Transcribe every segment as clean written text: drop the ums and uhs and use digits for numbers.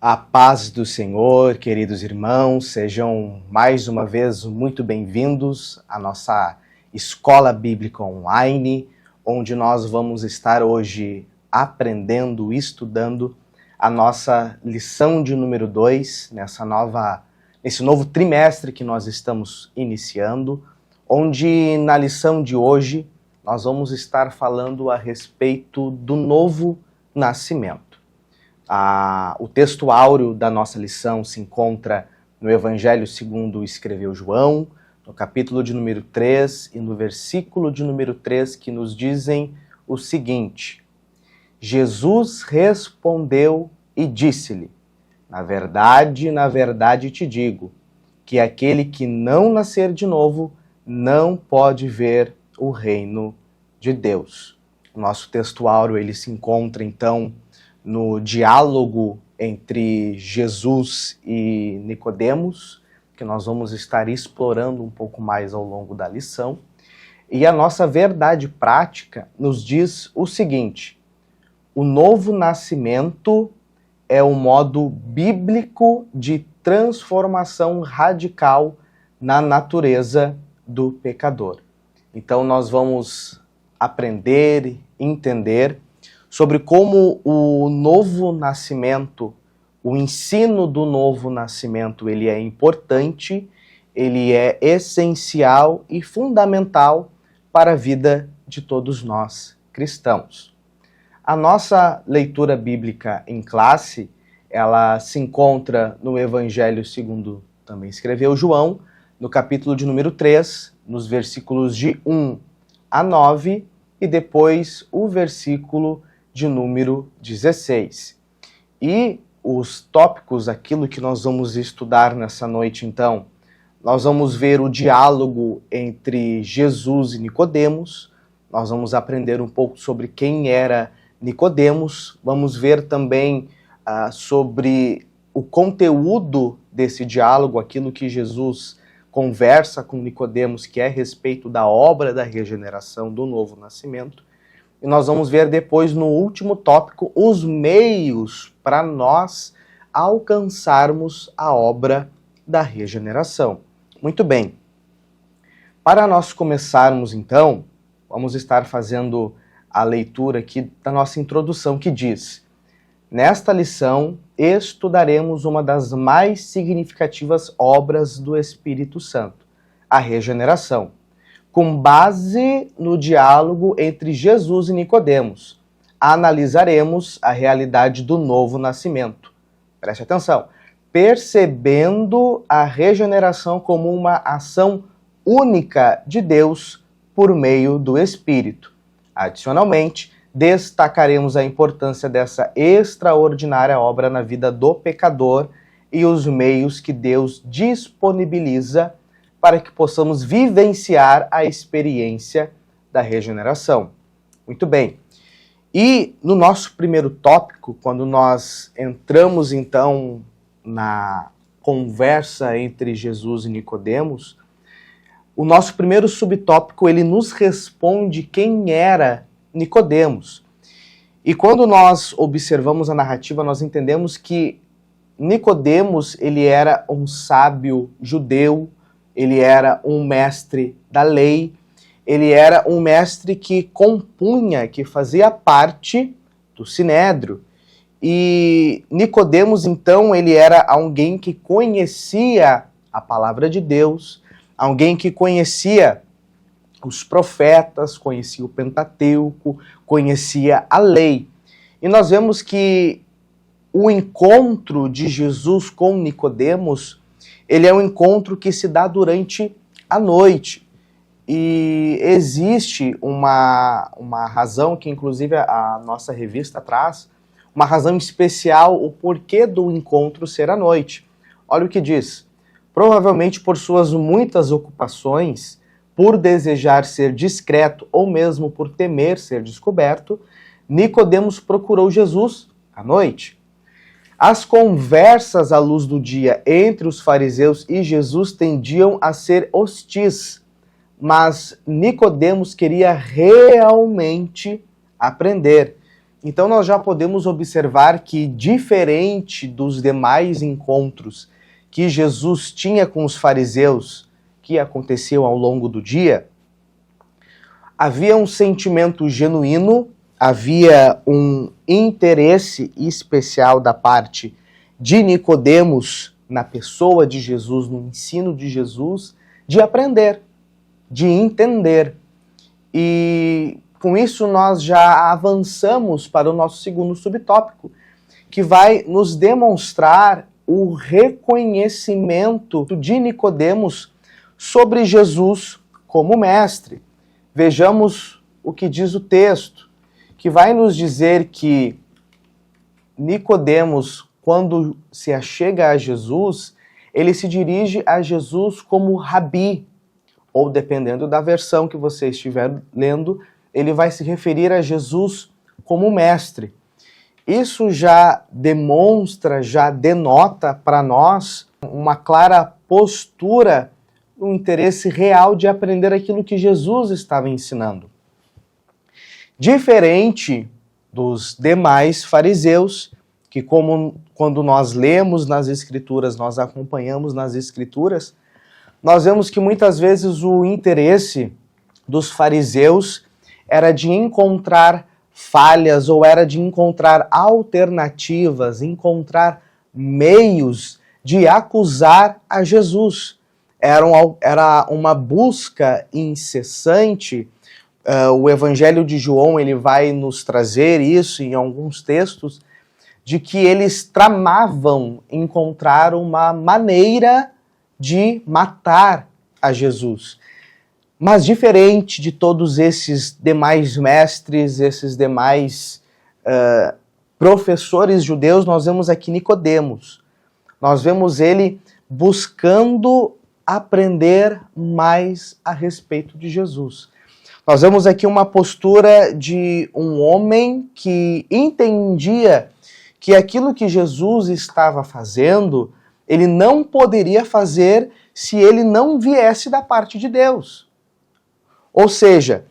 A paz do Senhor, queridos irmãos, sejam mais uma vez muito bem-vindos à nossa Escola Bíblica Online, onde nós vamos estar hoje aprendendo, estudando a nossa lição de número 2, nesse novo trimestre que nós estamos iniciando, onde na lição de hoje nós vamos estar falando a respeito do novo nascimento. O texto áureo da nossa lição se encontra no Evangelho segundo escreveu João, no capítulo de número 3 e no versículo de número 3, que nos dizem o seguinte: Jesus respondeu e disse-lhe: na verdade te digo, que aquele que não nascer de novo não pode ver o reino de Deus. O nosso texto áureo ele se encontra então no diálogo entre Jesus e Nicodemos, que nós vamos estar explorando um pouco mais ao longo da lição. E a nossa verdade prática nos diz o seguinte: o novo nascimento é um modo bíblico de transformação radical na natureza do pecador. Então nós vamos aprender e entender sobre como o novo nascimento, o ensino do novo nascimento, ele é importante, ele é essencial e fundamental para a vida de todos nós cristãos. A nossa leitura bíblica em classe, ela se encontra no Evangelho segundo também escreveu João, no capítulo de número 3, nos versículos de 1 a 9 e depois o versículo de número 16. E os tópicos, aquilo que nós vamos estudar nessa noite então, nós vamos ver o diálogo entre Jesus e Nicodemos, nós vamos aprender um pouco sobre quem era Nicodemos, vamos ver também sobre o conteúdo desse diálogo, aquilo que Jesus conversa com Nicodemos, que é a respeito da obra da regeneração do novo nascimento. E nós vamos ver depois, no último tópico, os meios para nós alcançarmos a obra da regeneração. Muito bem. Para nós começarmos, então, vamos estar fazendo a leitura aqui da nossa introdução, que diz: nesta lição, estudaremos uma das mais significativas obras do Espírito Santo, a regeneração, com base no diálogo entre Jesus e Nicodemos. Analisaremos a realidade do novo nascimento. Preste atenção. Percebendo a regeneração como uma ação única de Deus por meio do Espírito. Adicionalmente, destacaremos a importância dessa extraordinária obra na vida do pecador e os meios que Deus disponibiliza para que possamos vivenciar a experiência da regeneração. Muito bem. E no nosso primeiro tópico, quando nós entramos então na conversa entre Jesus e Nicodemos, o nosso primeiro subtópico, ele nos responde quem era Nicodemos. E quando nós observamos a narrativa, nós entendemos que Nicodemos, ele era um sábio judeu, ele era um mestre da lei, ele era um mestre que compunha, que fazia parte do Sinédrio. E Nicodemos, então, ele era alguém que conhecia a palavra de Deus, alguém que conhecia os profetas, conhecia o Pentateuco, conhecia a lei. E nós vemos que o encontro de Jesus com Nicodemos, ele é um encontro que se dá durante a noite. E existe uma razão que, inclusive, a nossa revista traz, uma razão especial, o porquê do encontro ser à noite. Olha o que diz. Provavelmente por suas muitas ocupações, por desejar ser discreto ou mesmo por temer ser descoberto, Nicodemos procurou Jesus à noite. As conversas à luz do dia entre os fariseus e Jesus tendiam a ser hostis, mas Nicodemos queria realmente aprender. Então nós já podemos observar que, diferente dos demais encontros que Jesus tinha com os fariseus, que aconteciam ao longo do dia, havia um sentimento genuíno, havia um interesse especial da parte de Nicodemos na pessoa de Jesus, no ensino de Jesus, de aprender, de entender. E com isso nós já avançamos para o nosso segundo subtópico, que vai nos demonstrar o reconhecimento de Nicodemos sobre Jesus como mestre. Vejamos o que diz o texto, que vai nos dizer que Nicodemos, quando se achega a Jesus, ele se dirige a Jesus como Rabi, ou dependendo da versão que você estiver lendo, ele vai se referir a Jesus como mestre. Isso já demonstra, já denota para nós uma clara postura, um interesse real de aprender aquilo que Jesus estava ensinando. Diferente dos demais fariseus, que quando nós lemos nas Escrituras, nós acompanhamos nas Escrituras, nós vemos que muitas vezes o interesse dos fariseus era de encontrar falhas ou era de encontrar alternativas, encontrar meios de acusar a Jesus. Era uma busca incessante. O Evangelho de João ele vai nos trazer isso em alguns textos, de que eles tramavam encontrar uma maneira de matar a Jesus. Mas diferente de todos esses demais mestres, esses demais professores judeus, nós vemos aqui Nicodemos. Nós vemos ele buscando aprender mais a respeito de Jesus. Nós vemos aqui uma postura de um homem que entendia que aquilo que Jesus estava fazendo, ele não poderia fazer se ele não viesse da parte de Deus. Ou seja,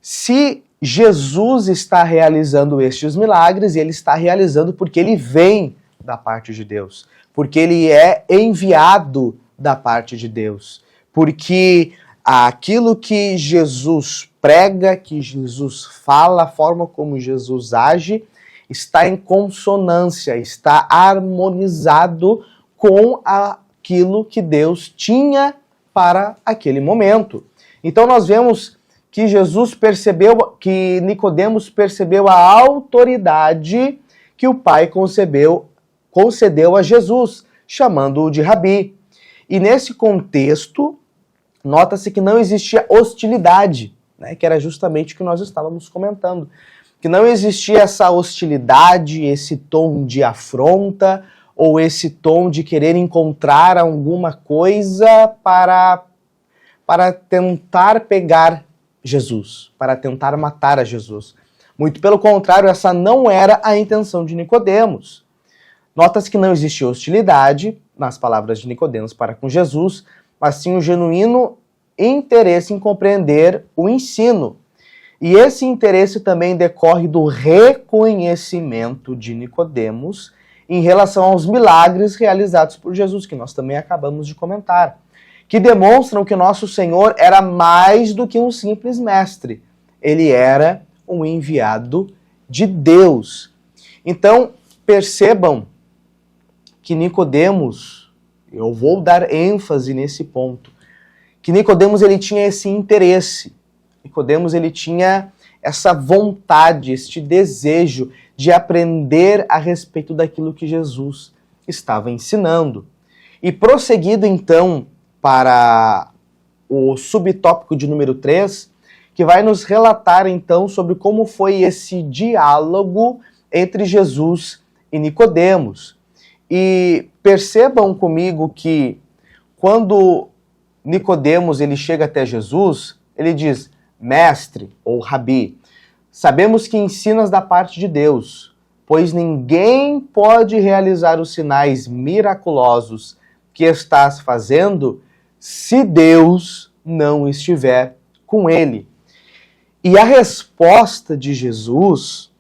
se Jesus está realizando estes milagres, ele está realizando porque ele vem da parte de Deus, porque ele é enviado da parte de Deus, porque aquilo que Jesus prega, que Jesus fala, a forma como Jesus age, está em consonância, está harmonizado com aquilo que Deus tinha para aquele momento. Então nós vemos que que Nicodemos percebeu a autoridade que o Pai concedeu a Jesus, chamando-o de Rabi. E nesse contexto, nota-se que não existia hostilidade, né, que era justamente o que nós estávamos comentando. Que não existia essa hostilidade, esse tom de afronta, ou esse tom de querer encontrar alguma coisa para tentar pegar Jesus, para tentar matar a Jesus. Muito pelo contrário, essa não era a intenção de Nicodemos. Nota-se que não existia hostilidade, nas palavras de Nicodemos, para com Jesus, mas sim um genuíno interesse em compreender o ensino. E esse interesse também decorre do reconhecimento de Nicodemos em relação aos milagres realizados por Jesus, que nós também acabamos de comentar, que demonstram que nosso Senhor era mais do que um simples mestre. Ele era um enviado de Deus. Então, percebam que Nicodemos, eu vou dar ênfase nesse ponto, que Nicodemos ele tinha esse interesse. Nicodemos ele tinha essa vontade, este desejo de aprender a respeito daquilo que Jesus estava ensinando. E prosseguido então para o subtópico de número 3, que vai nos relatar então sobre como foi esse diálogo entre Jesus e Nicodemos. E percebam comigo que quando Nicodemos ele chega até Jesus, ele diz: mestre ou rabi, sabemos que ensinas da parte de Deus, pois ninguém pode realizar os sinais miraculosos que estás fazendo se Deus não estiver com ele. E a resposta de Jesus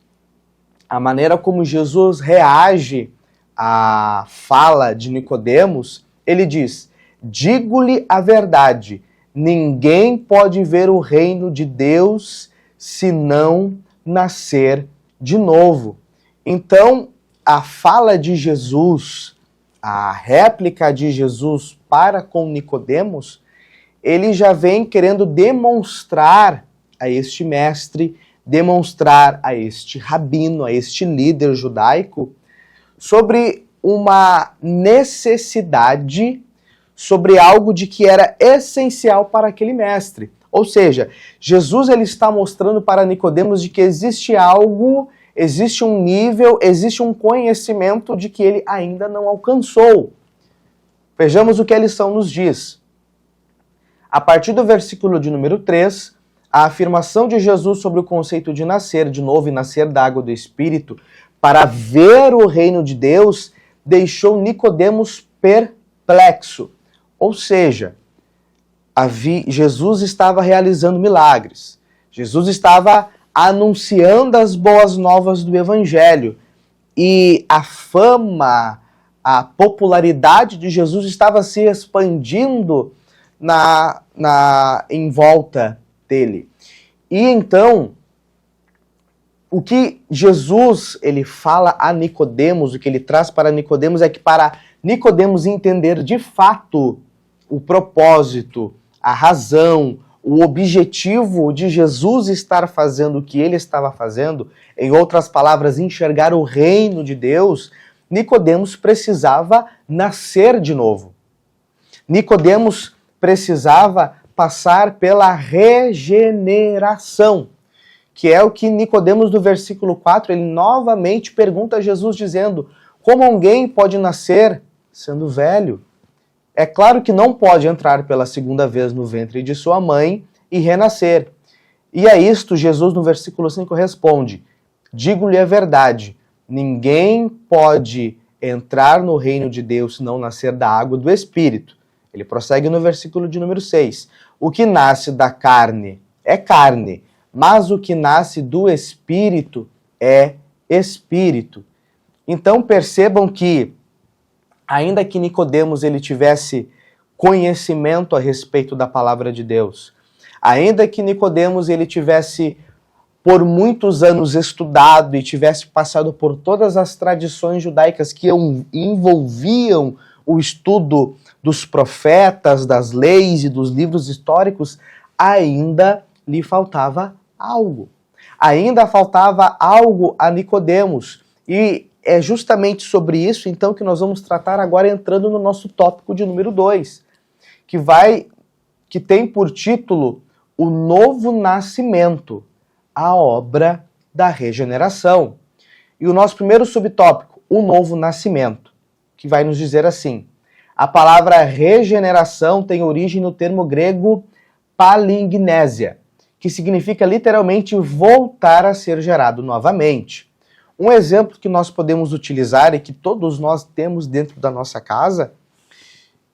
a maneira como Jesus reage à fala de Nicodemos, ele diz: digo-lhe a verdade, ninguém pode ver o reino de Deus se não nascer de novo. Então, a fala de Jesus, a réplica de Jesus para com Nicodemos, ele já vem querendo demonstrar a este mestre, demonstrar a este rabino, a este líder judaico, sobre uma necessidade, sobre algo de que era essencial para aquele mestre. Ou seja, Jesus ele está mostrando para Nicodemos de que existe algo, existe um nível, existe um conhecimento de que ele ainda não alcançou. Vejamos o que a lição nos diz. A partir do versículo de número 3, a afirmação de Jesus sobre o conceito de nascer de novo e nascer da água do Espírito para ver o reino de Deus deixou Nicodemos perplexo. Ou seja, Jesus estava realizando milagres. Jesus estava anunciando as boas novas do Evangelho. E a fama, a popularidade de Jesus estava se expandindo em volta dele. E então, o que Jesus ele fala a Nicodemos, o que ele traz para Nicodemos é que para Nicodemos entender de fato o propósito, a razão, o objetivo de Jesus estar fazendo o que ele estava fazendo, em outras palavras, enxergar o reino de Deus, Nicodemos precisava nascer de novo. Nicodemos precisava passar pela regeneração, que é o que Nicodemos, no versículo 4, ele novamente pergunta a Jesus, dizendo: como alguém pode nascer sendo velho? É claro que não pode entrar pela segunda vez no ventre de sua mãe e renascer. E a isto, Jesus, no versículo 5, responde: digo-lhe a verdade, ninguém pode entrar no reino de Deus se não nascer da água do Espírito. Ele prossegue no versículo de número 6. O que nasce da carne é carne, mas o que nasce do Espírito é Espírito. Então percebam que, ainda que Nicodemos ele tivesse conhecimento a respeito da palavra de Deus, ainda que Nicodemos ele tivesse por muitos anos estudado e tivesse passado por todas as tradições judaicas que envolviam o estudo dos profetas, das leis e dos livros históricos, ainda lhe faltava algo. Ainda faltava algo a Nicodemos. E é justamente sobre isso, então, que nós vamos tratar agora entrando no nosso tópico de número 2, que tem por título O Novo Nascimento, a obra da regeneração. E o nosso primeiro subtópico, o Novo Nascimento, que vai nos dizer assim: a palavra regeneração tem origem no termo grego palingenesia, que significa literalmente voltar a ser gerado novamente. Um exemplo que nós podemos utilizar e que todos nós temos dentro da nossa casa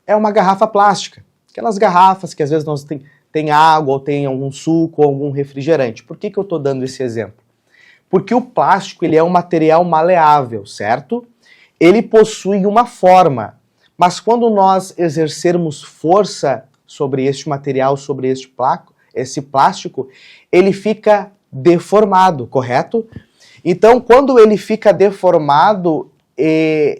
é uma garrafa plástica. Aquelas garrafas que às vezes nós tem água, ou tem algum suco, ou algum refrigerante. Por que eu estou dando esse exemplo? Porque o plástico ele é um material maleável, certo? Ele possui uma forma, mas quando nós exercermos força sobre este material, sobre esse plástico, ele fica deformado, correto? Então, quando ele fica deformado,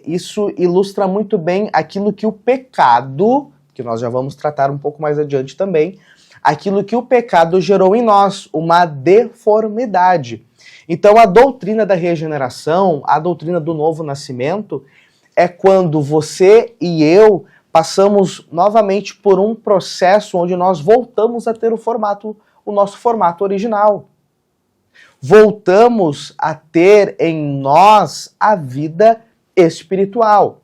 isso ilustra muito bem aquilo que o pecado, que nós já vamos tratar um pouco mais adiante também, aquilo que o pecado gerou em nós, uma deformidade. Então, a doutrina da regeneração, a doutrina do novo nascimento, é quando você e eu passamos novamente por um processo onde nós voltamos a ter o nosso formato original. Voltamos a ter em nós a vida espiritual.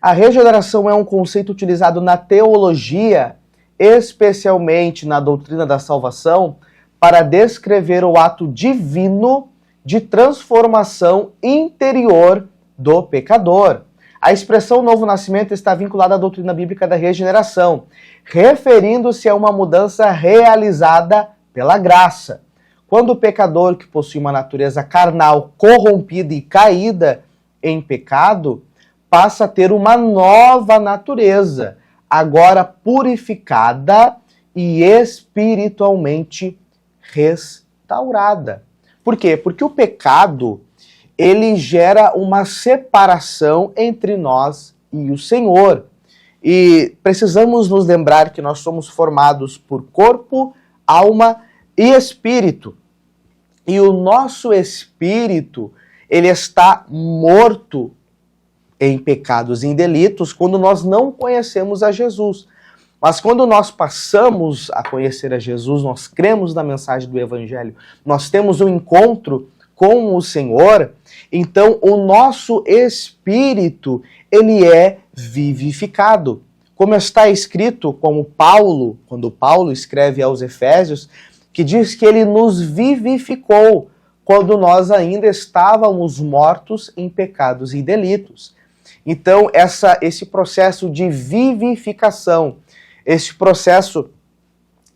A regeneração é um conceito utilizado na teologia, especialmente na doutrina da salvação, para descrever o ato divino de transformação interior do pecador. A expressão novo nascimento está vinculada à doutrina bíblica da regeneração, referindo-se a uma mudança realizada pela graça. Quando o pecador, que possui uma natureza carnal corrompida e caída em pecado, passa a ter uma nova natureza, agora purificada e espiritualmente restaurada. Por quê? Porque o pecado, ele gera uma separação entre nós e o Senhor. E precisamos nos lembrar que nós somos formados por corpo, alma e espírito. E o nosso espírito, ele está morto em pecados e em delitos quando nós não conhecemos a Jesus. Mas quando nós passamos a conhecer a Jesus, nós cremos na mensagem do Evangelho, nós temos um encontro com o Senhor, então o nosso espírito, ele é vivificado. Como está escrito, quando Paulo escreve aos Efésios, que diz que ele nos vivificou quando nós ainda estávamos mortos em pecados e delitos. Então, esse processo de vivificação, esse processo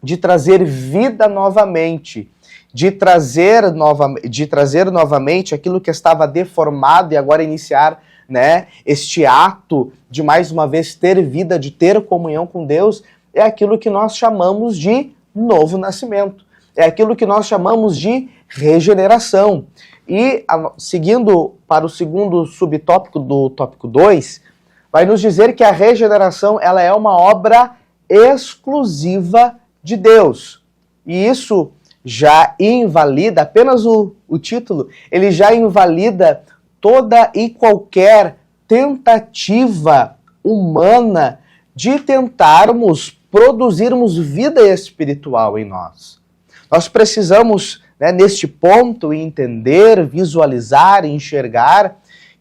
de trazer vida novamente, de trazer novamente aquilo que estava deformado e agora iniciar, né, este ato de mais uma vez ter vida, de ter comunhão com Deus, é aquilo que nós chamamos de novo nascimento. É aquilo que nós chamamos de regeneração. E, seguindo para o segundo subtópico do tópico 2, vai nos dizer que a regeneração ela é uma obra exclusiva de Deus. E isso já invalida, apenas o título, ele já invalida toda e qualquer tentativa humana de tentarmos produzirmos vida espiritual em nós. Nós precisamos, neste ponto, entender, visualizar, enxergar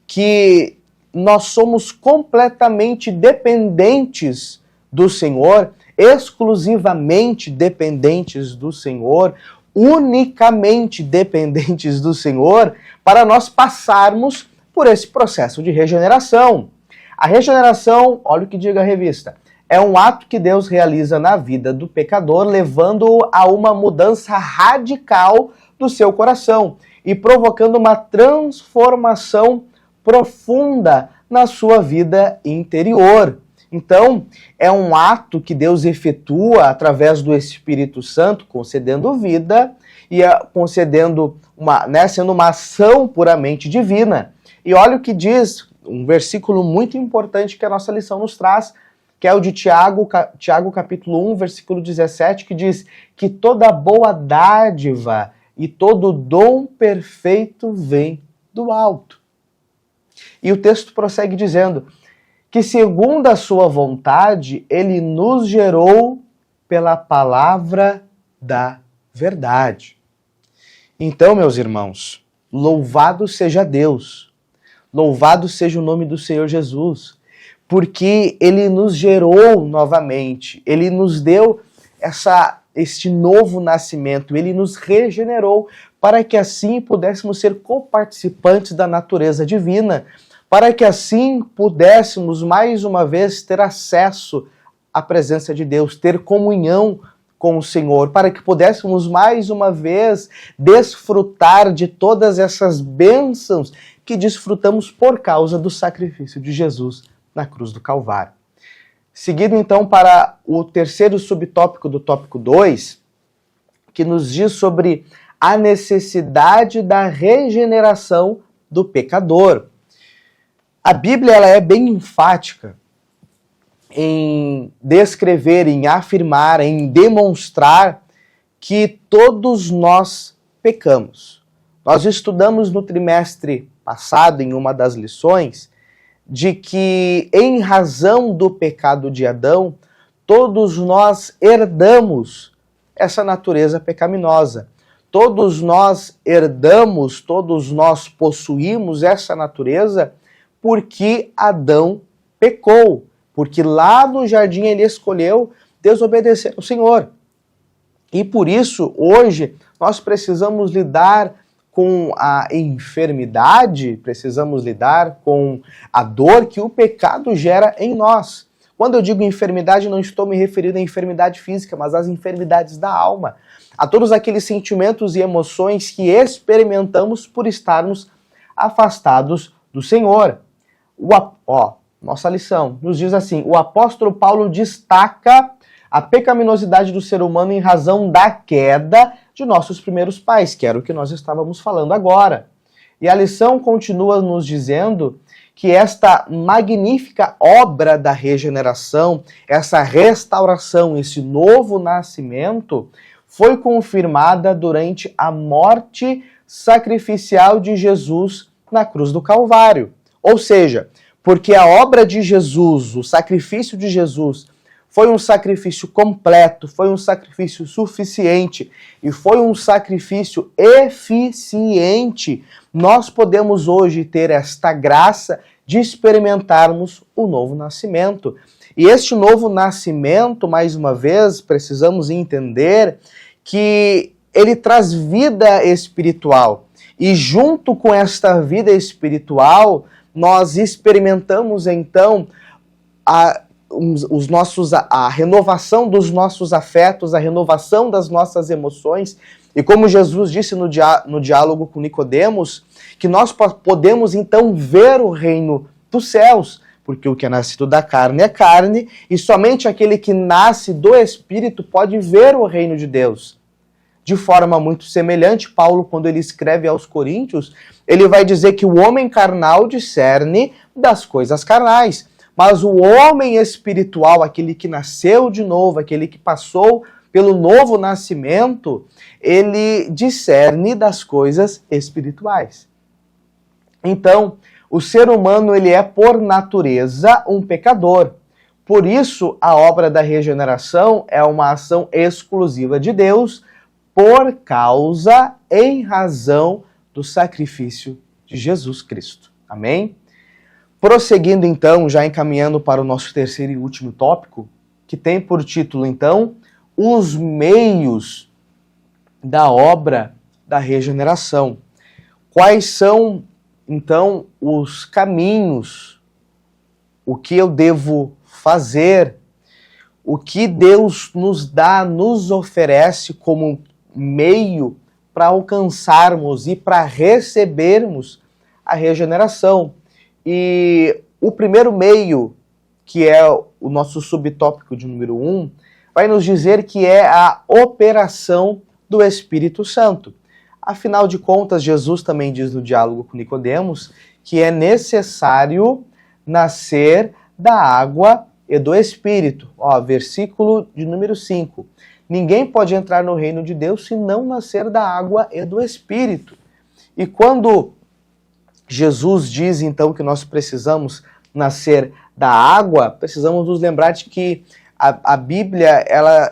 que nós somos completamente dependentes do Senhor, exclusivamente dependentes do Senhor, unicamente dependentes do Senhor, para nós passarmos por esse processo de regeneração. A regeneração, olha o que diga a revista, é um ato que Deus realiza na vida do pecador, levando-o a uma mudança radical do seu coração e provocando uma transformação profunda na sua vida interior. Então, é um ato que Deus efetua através do Espírito Santo, concedendo vida e concedendo sendo uma ação puramente divina. E olha o que diz um versículo muito importante que a nossa lição nos traz, que é o de Tiago capítulo 1, versículo 17, que diz que toda boa dádiva e todo dom perfeito vem do alto. E o texto prossegue dizendo que, segundo a sua vontade, ele nos gerou pela palavra da verdade. Então, meus irmãos, louvado seja Deus, louvado seja o nome do Senhor Jesus, porque ele nos gerou novamente, ele nos deu este novo nascimento, ele nos regenerou para que assim pudéssemos ser coparticipantes da natureza divina, para que assim pudéssemos mais uma vez ter acesso à presença de Deus, ter comunhão com o Senhor, para que pudéssemos mais uma vez desfrutar de todas essas bênçãos que desfrutamos por causa do sacrifício de Jesus na cruz do Calvário. Seguindo então para o terceiro subtópico do tópico 2, que nos diz sobre a necessidade da regeneração do pecador. A Bíblia ela é bem enfática em descrever, em afirmar, em demonstrar que todos nós pecamos. Nós estudamos no trimestre passado, em uma das lições, de que, em razão do pecado de Adão, todos nós herdamos essa natureza pecaminosa. Todos nós herdamos, todos nós possuímos essa natureza porque Adão pecou. Porque lá no jardim ele escolheu desobedecer ao Senhor. E por isso, hoje, nós precisamos lidar com a enfermidade, precisamos lidar com a dor que o pecado gera em nós. Quando eu digo enfermidade, não estou me referindo à enfermidade física, mas às enfermidades da alma, a todos aqueles sentimentos e emoções que experimentamos por estarmos afastados do Senhor. Nossa lição nos diz assim: o apóstolo Paulo destaca a pecaminosidade do ser humano em razão da queda de nossos primeiros pais, que era o que nós estávamos falando agora. E a lição continua nos dizendo que esta magnífica obra da regeneração, essa restauração, esse novo nascimento, foi confirmada durante a morte sacrificial de Jesus na cruz do Calvário. Ou seja, porque a obra de Jesus, o sacrifício de Jesus, foi um sacrifício completo, foi um sacrifício suficiente e foi um sacrifício eficiente, nós podemos hoje ter esta graça de experimentarmos o novo nascimento. E este novo nascimento, mais uma vez, precisamos entender que ele traz vida espiritual. E junto com esta vida espiritual, nós experimentamos então a renovação dos nossos afetos, a renovação das nossas emoções. E como Jesus disse no diálogo com Nicodemos, que nós podemos então ver o reino dos céus, porque o que é nascido da carne é carne, e somente aquele que nasce do Espírito pode ver o reino de Deus. De forma muito semelhante, Paulo, quando ele escreve aos Coríntios, ele vai dizer que o homem carnal discerne das coisas carnais, mas o homem espiritual, aquele que nasceu de novo, aquele que passou pelo novo nascimento, ele discerne das coisas espirituais. Então, o ser humano ele é por natureza um pecador. Por isso, a obra da regeneração é uma ação exclusiva de Deus, por causa, em razão do sacrifício de Jesus Cristo. Amém? Prosseguindo então, já encaminhando para o nosso terceiro e último tópico, que tem por título então, os meios da obra da regeneração. Quais são então os caminhos, o que eu devo fazer, o que Deus nos dá, nos oferece como meio para alcançarmos e para recebermos a regeneração. E o primeiro meio, que é o nosso subtópico de número 1, vai nos dizer que é a operação do Espírito Santo. Afinal de contas, Jesus também diz no diálogo com Nicodemos que é necessário nascer da água e do Espírito. Versículo de número 5. Ninguém pode entrar no reino de Deus se não nascer da água e do Espírito. E quando Jesus diz então que nós precisamos nascer da água, precisamos nos lembrar de que a Bíblia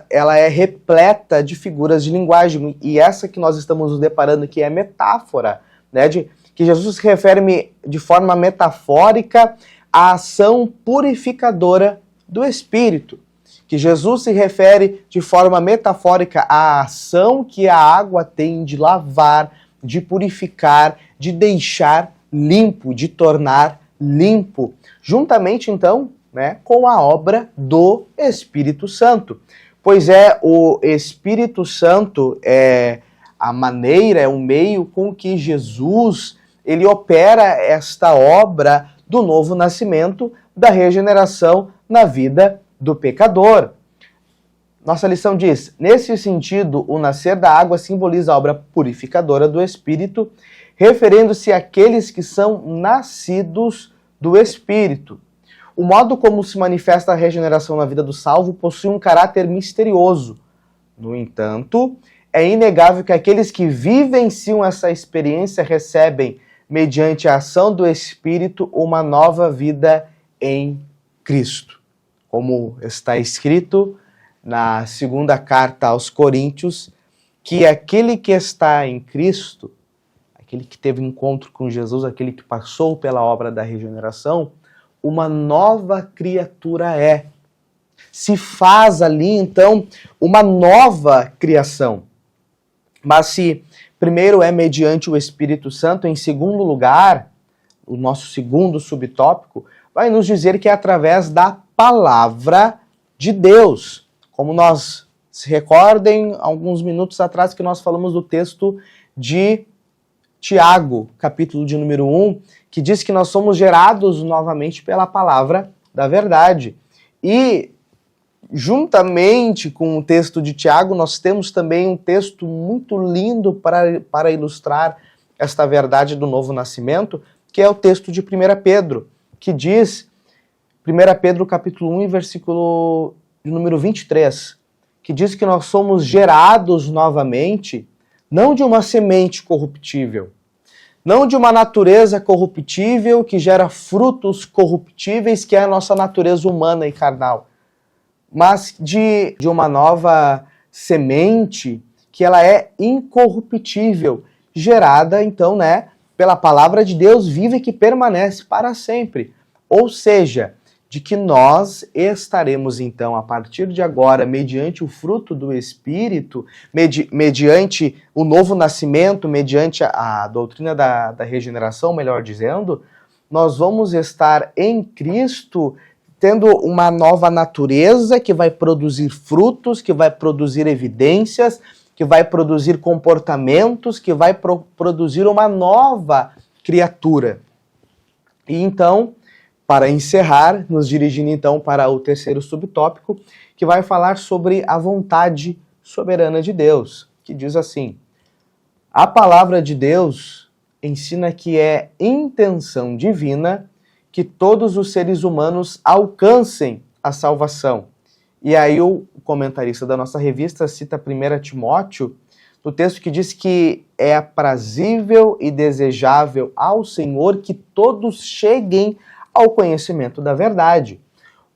ela é repleta de figuras de linguagem, e essa que nós estamos nos deparando aqui é metáfora, né, que Jesus se refere de forma metafórica à ação purificadora do Espírito, que Jesus se refere de forma metafórica à ação que a água tem de lavar, de purificar, de deixar limpo, de tornar limpo, juntamente então, né, com a obra do Espírito Santo. Pois o Espírito Santo é a maneira, é o meio com que Jesus ele opera esta obra do novo nascimento, da regeneração na vida do pecador. Nossa lição diz: nesse sentido, o nascer da água simboliza a obra purificadora do Espírito, referindo-se àqueles que são nascidos do Espírito. O modo como se manifesta a regeneração na vida do salvo possui um caráter misterioso. No entanto, é inegável que aqueles que vivenciam essa experiência recebem, mediante a ação do Espírito, uma nova vida em Cristo. Como está escrito na segunda carta aos Coríntios, que aquele que está em Cristo, aquele que teve encontro com Jesus, aquele que passou pela obra da regeneração, uma nova criatura é. Se faz ali, então, uma nova criação. Mas se primeiro é mediante o Espírito Santo, em segundo lugar, o nosso segundo subtópico, vai nos dizer que é através da palavra de Deus. Como nós se recordem, alguns minutos atrás que nós falamos do texto de Tiago, capítulo de número 1, que diz que nós somos gerados novamente pela palavra da verdade. E, juntamente com o texto de Tiago, nós temos também um texto muito lindo para ilustrar esta verdade do novo nascimento, que é o texto de 1 Pedro, que diz, 1 Pedro capítulo 1, versículo de número 23, que diz que nós somos gerados novamente, não de uma semente corruptível, não de uma natureza corruptível que gera frutos corruptíveis, que é a nossa natureza humana e carnal, mas de uma nova semente que ela é incorruptível, gerada, então, pela palavra de Deus viva e que permanece para sempre. Ou seja, de que nós estaremos, então, a partir de agora, mediante o fruto do Espírito, mediante o novo nascimento, mediante a doutrina da regeneração, melhor dizendo, nós vamos estar em Cristo tendo uma nova natureza que vai produzir frutos, que vai produzir evidências, que vai produzir comportamentos, que vai produzir uma nova criatura. E então, para encerrar, nos dirigindo então para o terceiro subtópico, que vai falar sobre a vontade soberana de Deus, que diz assim: a palavra de Deus ensina que é intenção divina que todos os seres humanos alcancem a salvação. E aí o comentarista da nossa revista cita 1 Timóteo, no texto que diz que é aprazível e desejável ao Senhor que todos cheguem ao conhecimento da verdade.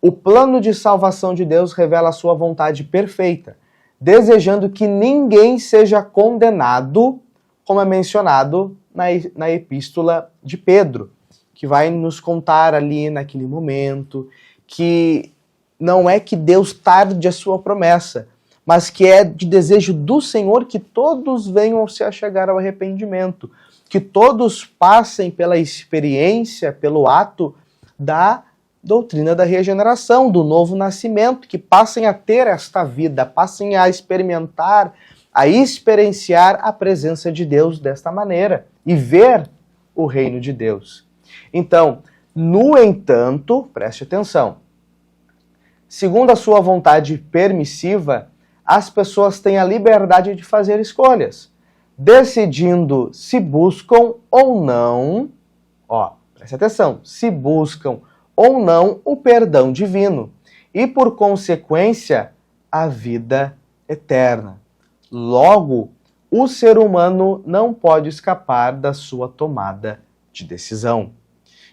O plano de salvação de Deus revela a sua vontade perfeita, desejando que ninguém seja condenado, como é mencionado na epístola de Pedro, que vai nos contar ali naquele momento que não é que Deus tarde a sua promessa, mas que é de desejo do Senhor que todos venham se achegar ao arrependimento, que todos passem pela experiência, pelo ato da doutrina da regeneração, do novo nascimento, que passem a ter esta vida, passem a experimentar, a experienciar a presença de Deus desta maneira e ver o reino de Deus. Então, no entanto, preste atenção, segundo a sua vontade permissiva, as pessoas têm a liberdade de fazer escolhas, decidindo se buscam ou não, preste atenção, se buscam ou não o perdão divino e, por consequência, a vida eterna. Logo, o ser humano não pode escapar da sua tomada de decisão.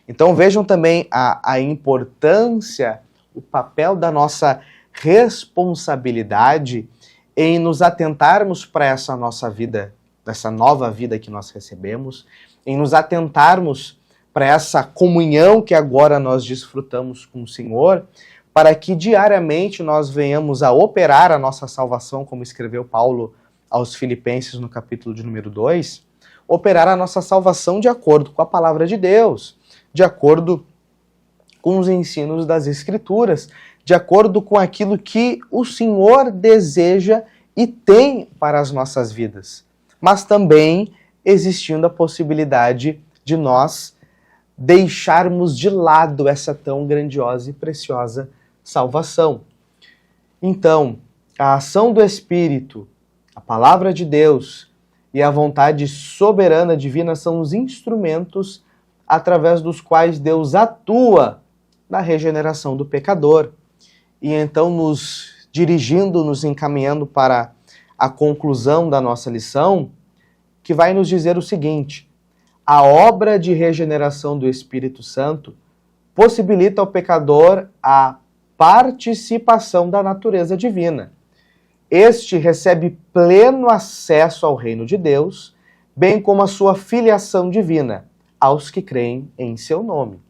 Então vejam também a importância, o papel da nossa responsabilidade em nos atentarmos para essa nossa vida, essa nova vida que nós recebemos, em nos atentarmos para essa comunhão que agora nós desfrutamos com o Senhor, para que diariamente nós venhamos a operar a nossa salvação, como escreveu Paulo aos Filipenses no capítulo de número 2, operar a nossa salvação de acordo com a palavra de Deus, de acordo com os ensinos das Escrituras, de acordo com aquilo que o Senhor deseja e tem para as nossas vidas. Mas também existindo a possibilidade de nós deixarmos de lado essa tão grandiosa e preciosa salvação. Então, a ação do Espírito, a palavra de Deus e a vontade soberana divina são os instrumentos através dos quais Deus atua na regeneração do pecador. E então nos dirigindo, nos encaminhando para a conclusão da nossa lição, que vai nos dizer o seguinte: a obra de regeneração do Espírito Santo possibilita ao pecador a participação da natureza divina. Este recebe pleno acesso ao reino de Deus, bem como a sua filiação divina aos que creem em seu nome.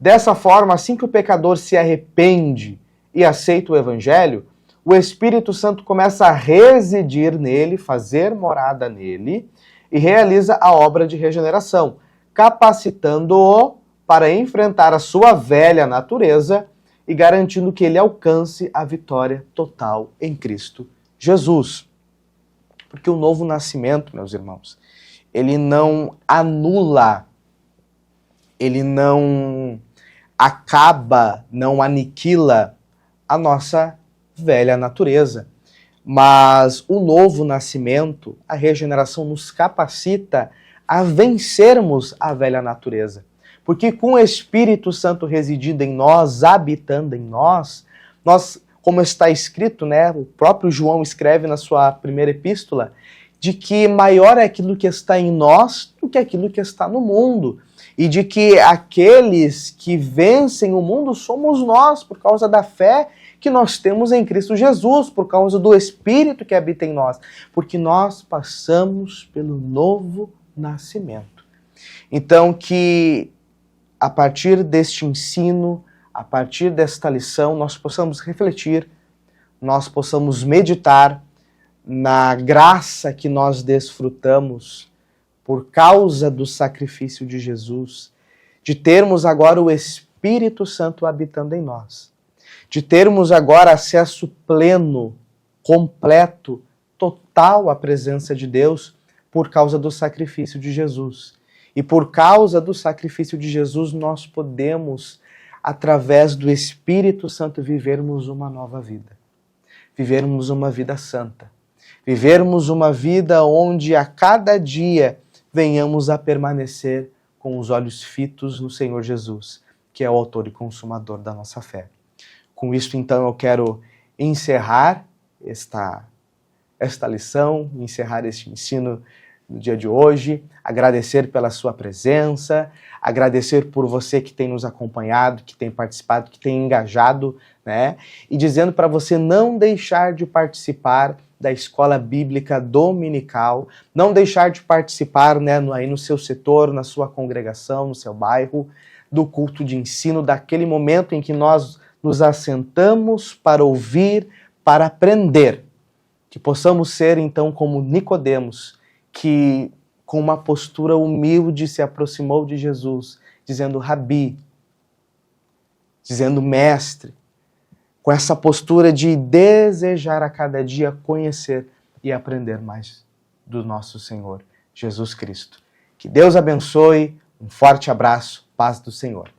Dessa forma, assim que o pecador se arrepende e aceita o Evangelho, o Espírito Santo começa a residir nele, fazer morada nele, e realiza a obra de regeneração, capacitando-o para enfrentar a sua velha natureza e garantindo que ele alcance a vitória total em Cristo Jesus. Porque o novo nascimento, meus irmãos, ele não anula, ele não acaba, não aniquila a nossa velha natureza. Mas o novo nascimento, a regeneração, nos capacita a vencermos a velha natureza. Porque com o Espírito Santo residindo em nós, habitando em nós, como está escrito, né, o próprio João escreve na sua primeira epístola, de que maior é aquilo que está em nós do que aquilo que está no mundo. E de que aqueles que vencem o mundo somos nós, por causa da fé que nós temos em Cristo Jesus, por causa do Espírito que habita em nós. Porque nós passamos pelo novo nascimento. Então, que a partir deste ensino, a partir desta lição, nós possamos refletir, nós possamos meditar na graça que nós desfrutamos por causa do sacrifício de Jesus, de termos agora o Espírito Santo habitando em nós, de termos agora acesso pleno, completo, total à presença de Deus por causa do sacrifício de Jesus. E por causa do sacrifício de Jesus, nós podemos, através do Espírito Santo, vivermos uma nova vida. Vivermos uma vida santa. Vivermos uma vida onde a cada dia venhamos a permanecer com os olhos fitos no Senhor Jesus, que é o autor e consumador da nossa fé. Com isso, então, eu quero encerrar esta lição, encerrar este ensino no dia de hoje, agradecer pela sua presença, agradecer por você que tem nos acompanhado, que tem participado, que tem engajado, né? E dizendo para você não deixar de participar da Escola Bíblica Dominical, não deixar de participar, né, aí no seu setor, na sua congregação, no seu bairro, do culto de ensino, daquele momento em que nós nos assentamos para ouvir, para aprender. Que possamos ser, então, como Nicodemos, que com uma postura humilde se aproximou de Jesus, dizendo Rabi, dizendo mestre, com essa postura de desejar a cada dia conhecer e aprender mais do nosso Senhor Jesus Cristo. Que Deus abençoe, um forte abraço, paz do Senhor.